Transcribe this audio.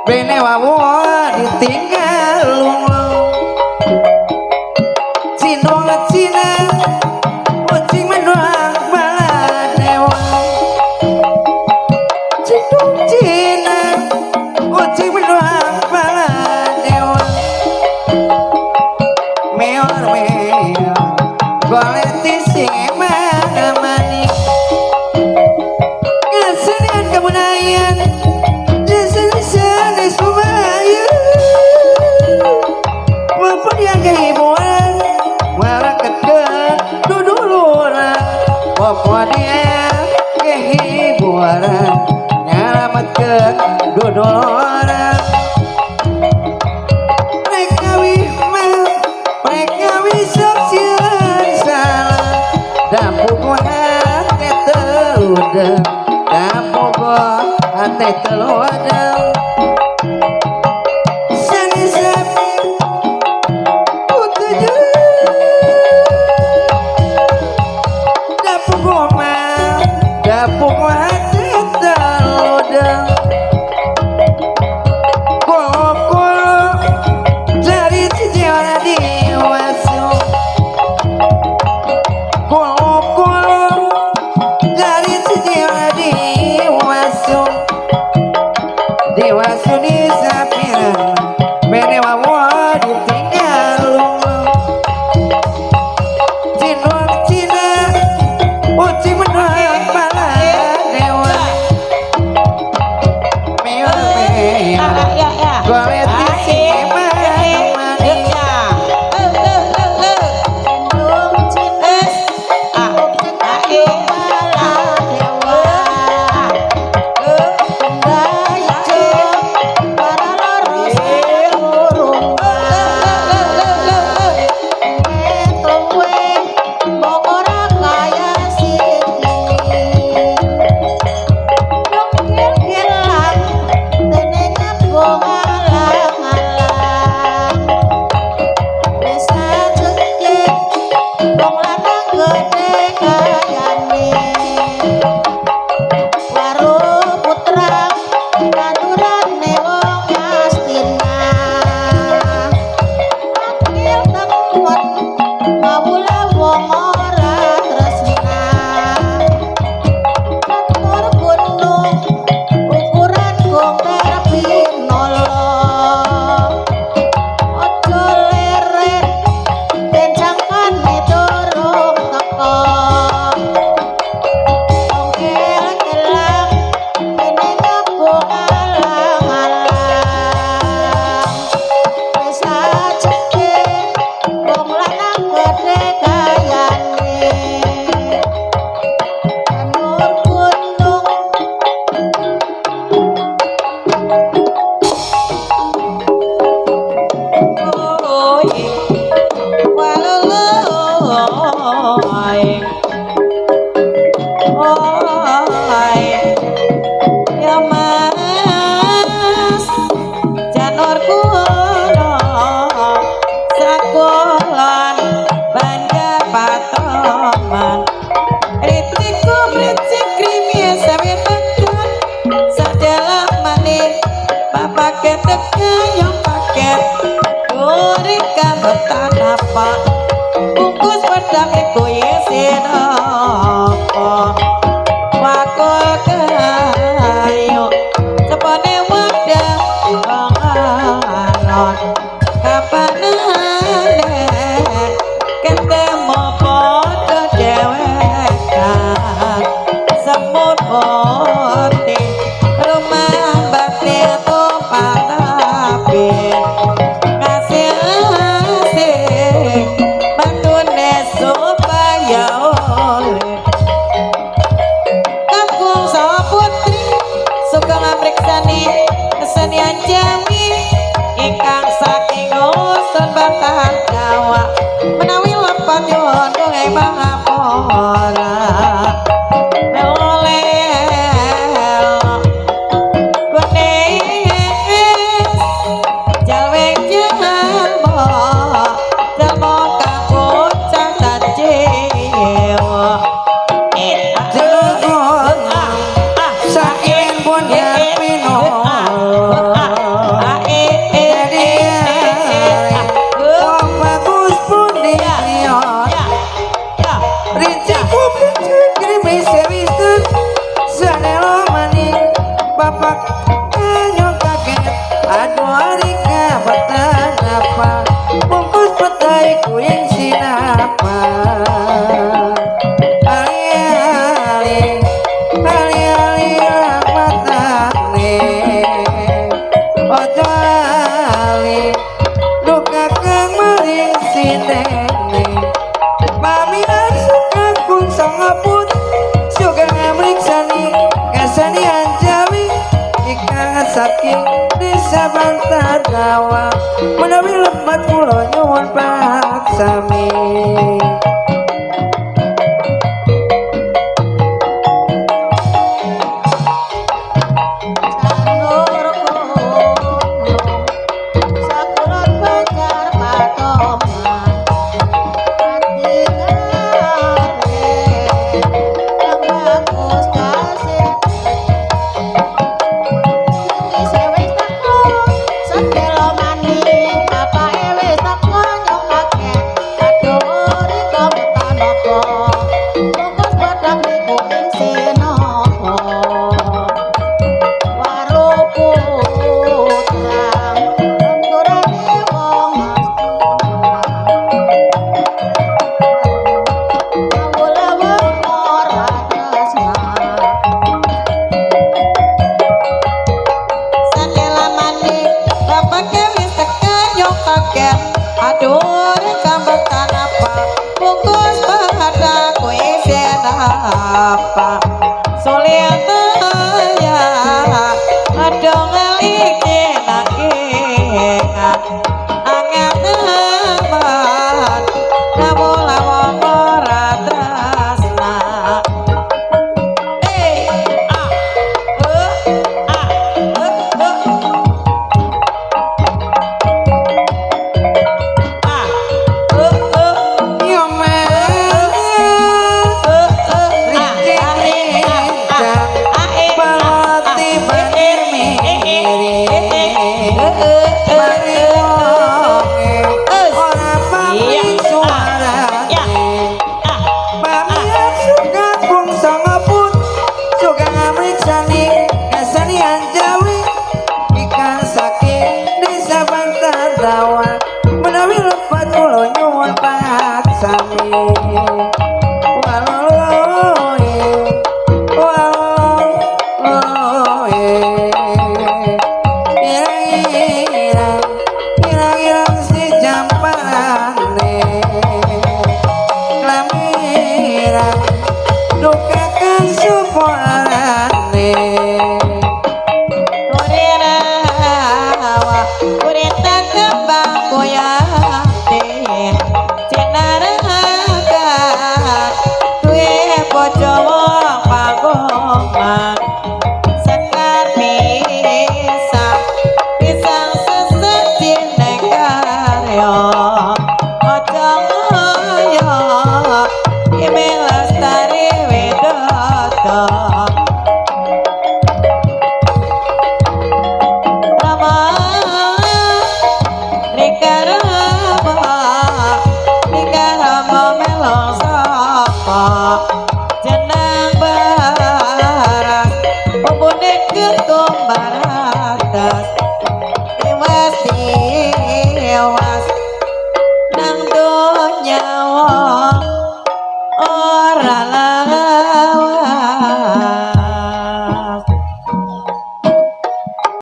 bene wawo ditinggal lungo cindong cina ucing mendoang baladewa cindong cina ucing mendoang baladewa meor meor goleti sing emang manik kesenian kebudayan desa-desa Surabaya maupun yang kehiburan maraket ke duduluran pokoknya kehiburan nyelamat ke duduluran mereka wimah mereka wisosian salah dapur hati teludang dapur hati teludang sani sapi utuju dapur goma dapur hati teludang kolo-kolo dari sejarah dewasa kolo-kolo dari sejarah dewasa dewasa di sapiran bene wawo ditinggal lungo cindong cina uci mendoang baladewa meor meor goleti sing emang manik bungkus pedang iku yesin apa wakul kayu cepone wadah pangaron kapanane ketemu padha dhewekan semut poti rumah bakti tumpang tapi ngasih saking desa Bantarawa menawi lepat kula nyuwun paksami Aduh